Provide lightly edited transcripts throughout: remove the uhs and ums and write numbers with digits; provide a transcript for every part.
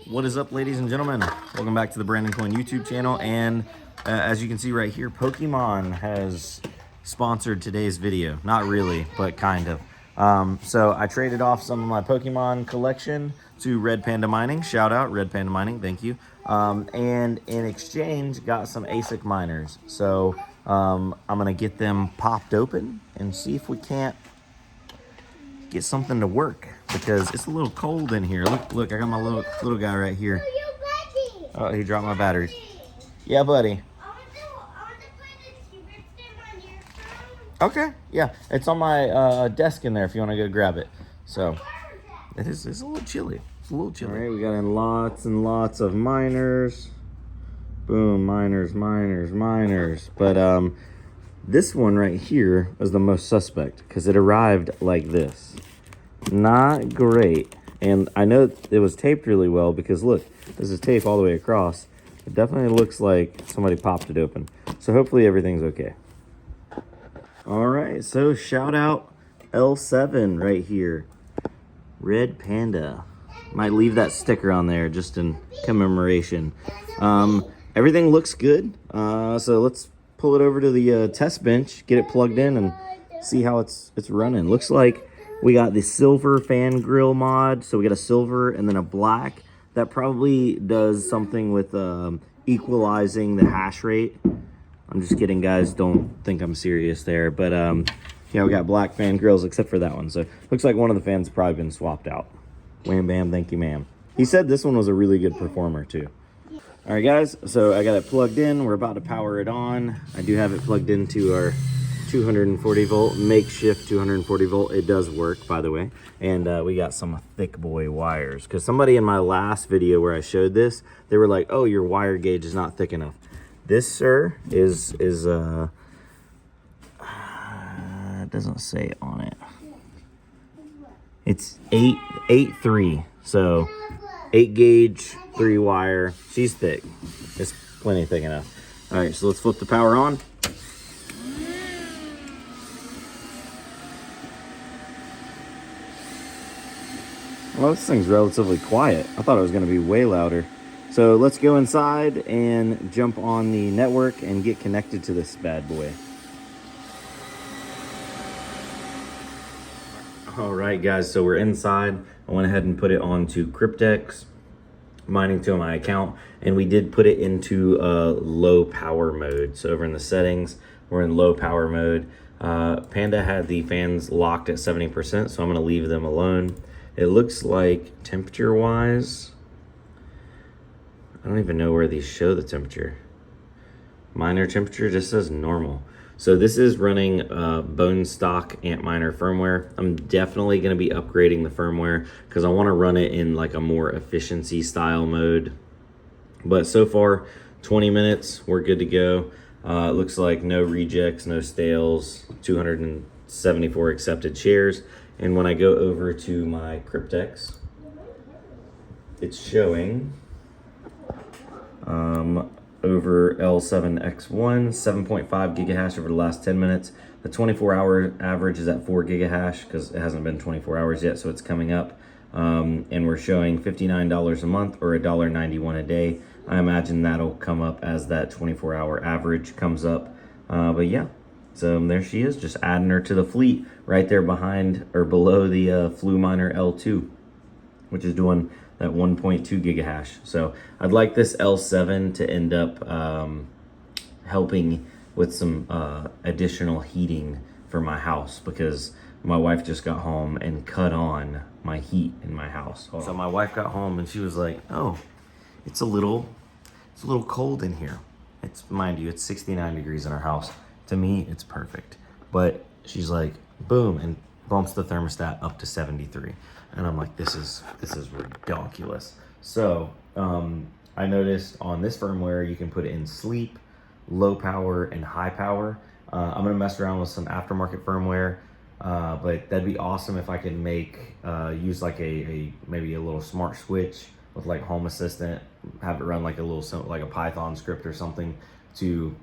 What is up, ladies and gentlemen? Welcome back to the Brandon Coin YouTube channel. And as you can see right here, Pokemon has sponsored today's video. Not really, but kind of. So I traded off some of my Pokemon collection to RedPandaMining. Shout out, RedPandaMining, thank you. And in exchange, got some ASIC miners. So I'm gonna get them popped open and see if we can't get something to work, because it's a little cold in here. Look, I got my little guy right here. Oh, he dropped my batteries. Yeah, buddy. Okay, yeah, it's on my desk in there if you want to go grab it. So it's a little chilly. It's a little chilly. All right, we got in lots and lots of miners. Boom, miners. But this one right here was the most suspect because it arrived like this. Not great. And I know it was taped really well because look, this is tape all the way across. It definitely looks like somebody popped it open. So hopefully everything's okay. All right, so shout out L7 right here. Red Panda. Might leave that sticker on there just in commemoration. Everything looks good. So let's pull it over to the test bench, get it plugged in, and see how it's running. Looks like we got the silver fan grill mod. So we got a silver and then a black. That probably does something with equalizing the hash rate. I'm just kidding, guys. Don't think I'm serious there. But yeah, we got black fan grills except for that one. So looks like one of the fans have probably been swapped out. Wham bam, thank you, ma'am. He said this one was a really good performer too. All right, guys, so I got it plugged in. We're about to power it on. I do have it plugged into our 240 volt makeshift 240 volt. It does work, by the way. And we got some thick boy wires, because somebody in my last video where I showed this, they were like, oh, your wire gauge is not thick enough. This, sir, is it doesn't say on it. It's 8.3, so 8 gauge, 3 wire. She's thick. It's plenty thick enough. All right, so let's flip the power on. Well, this thing's relatively quiet. I thought it was going to be way louder. So let's go inside and jump on the network and get connected to this bad boy. All right, guys, so we're inside. I went ahead and put it onto Cryptex, mining to my account, and we did put it into low power mode. So over in the settings, we're in low power mode. Panda had the fans locked at 70%, so I'm gonna leave them alone. It looks like temperature-wise, I don't even know where these show the temperature. Miner temperature just says normal. So this is running bone stock Antminer firmware. I'm definitely going to be upgrading the firmware because I want to run it in like a more efficiency style mode. But so far, 20 minutes, we're good to go. It looks like no rejects, no stales, 274 accepted shares. And when I go over to my Cryptex, it's showing over L7X1, 7.5 gigahash over the last 10 minutes. The 24-hour average is at 4 gigahash because it hasn't been 24 hours yet, so it's coming up. And we're showing $59 a month or $1.91 a day. I imagine that'll come up as that 24-hour average comes up. But yeah, so there she is, just adding her to the fleet right there behind or below the Fluminer L2, which is doing that 1.2 gigahash. So I'd like this L7 to end up helping with some additional heating for my house, because my wife just got home and cut on my heat in my house. So my wife got home and she was like, oh, it's a little cold in here. It's, mind you, it's 69 degrees in our house. To me, it's perfect. But she's like, boom, and bumps the thermostat up to 73. And I'm like, this is ridiculous. So I noticed on this firmware, you can put it in sleep, low power, and high power. I'm gonna mess around with some aftermarket firmware, but that'd be awesome if I could make, use like maybe a little smart switch with like Home Assistant, have it run like like a Python script or something to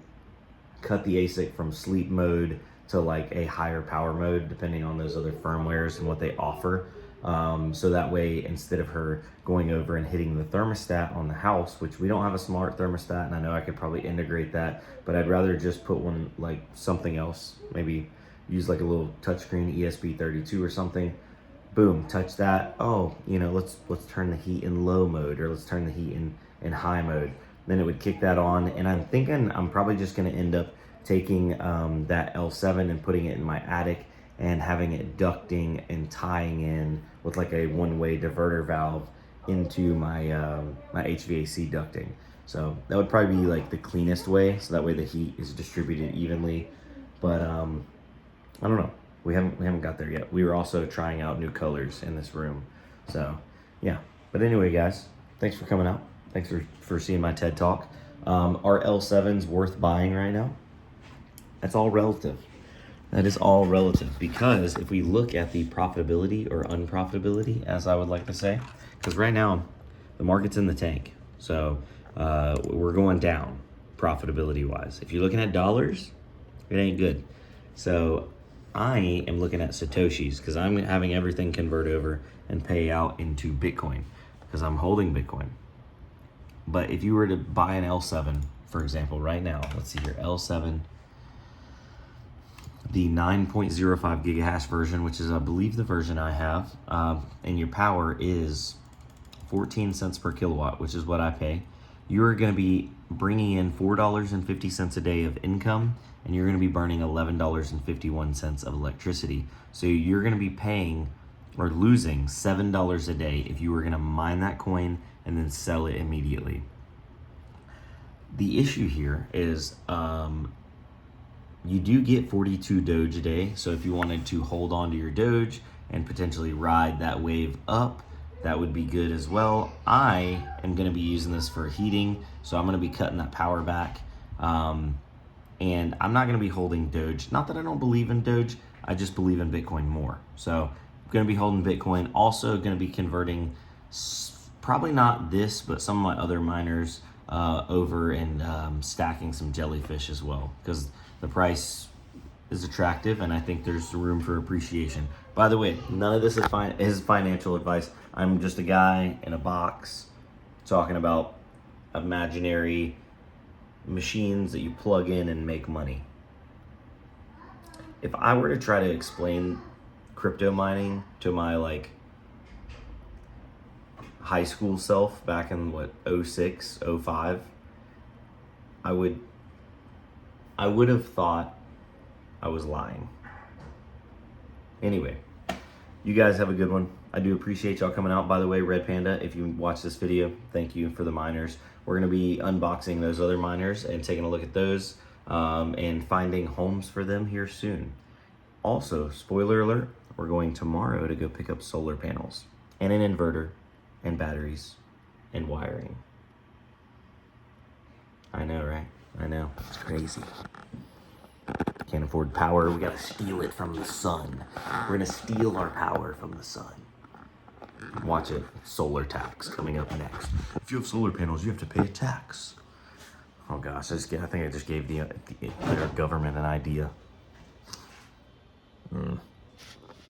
cut the ASIC from sleep mode to like a higher power mode, depending on those other firmwares and what they offer. So that way, instead of her going over and hitting the thermostat on the house, which we don't have a smart thermostat, and I know I could probably integrate that, but I'd rather just put one like something else, maybe use like a little touchscreen ESP32 or something. Boom, touch that. Oh, you know, let's turn the heat in low mode, or let's turn the heat in high mode. Then it would kick that on, and I'm thinking I'm probably just gonna end up taking that L7 and putting it in my attic and having it ducting and tying in with like a one-way diverter valve into my my HVAC ducting. So that would probably be like the cleanest way, so that way the heat is distributed evenly. But I don't know. We haven't got there yet. We were also trying out new colors in this room. So yeah. But anyway, guys, thanks for coming out. Thanks for seeing my TED Talk. Are L7s worth buying right now? That's all relative. That is all relative, because if we look at the profitability or unprofitability, as I would like to say, because right now the market's in the tank. So we're going down profitability wise. If you're looking at dollars, it ain't good. So I am looking at Satoshis, because I'm having everything convert over and pay out into Bitcoin, because I'm holding Bitcoin. But if you were to buy an L7, for example, right now, let's see here, L7, the 9.05 gigahash version, which is, I believe, the version I have, and your power is 14 cents per kilowatt, which is what I pay. You're going to be bringing in $4.50 a day of income, and you're going to be burning $11.51 of electricity. So you're going to be paying or losing $7 a day if you were going to mine that coin and then sell it immediately. The issue here is you do get 42 Doge a day. So if you wanted to hold on to your Doge and potentially ride that wave up, that would be good as well. I am going to be using this for heating, so I'm going to be cutting that power back. And I'm not going to be holding Doge. Not that I don't believe in Doge, I just believe in Bitcoin more. So I'm going to be holding Bitcoin. Also going to be converting, probably not this, but some of my other miners over and stacking some jellyfish as well, because the price is attractive and I think there's room for appreciation. By the way, none of this is financial advice. I'm just a guy in a box talking about imaginary machines that you plug in and make money. If I were to try to explain crypto mining to my like high school self back in what, 06, 05, I would have thought I was lying. Anyway, you guys have a good one. I do appreciate y'all coming out. By the way, Red Panda, if you watch this video, thank you for the miners. We're going to be unboxing those other miners and taking a look at those and finding homes for them here soon. Also, spoiler alert, we're going tomorrow to go pick up solar panels and an inverter and batteries and wiring. I know, right? I know. It's crazy. Can't afford power. We gotta steal it from the sun. We're gonna steal our power from the sun. Watch it. Solar tax coming up next. If you have solar panels, you have to pay a tax. Oh gosh, I think I just gave the government an idea.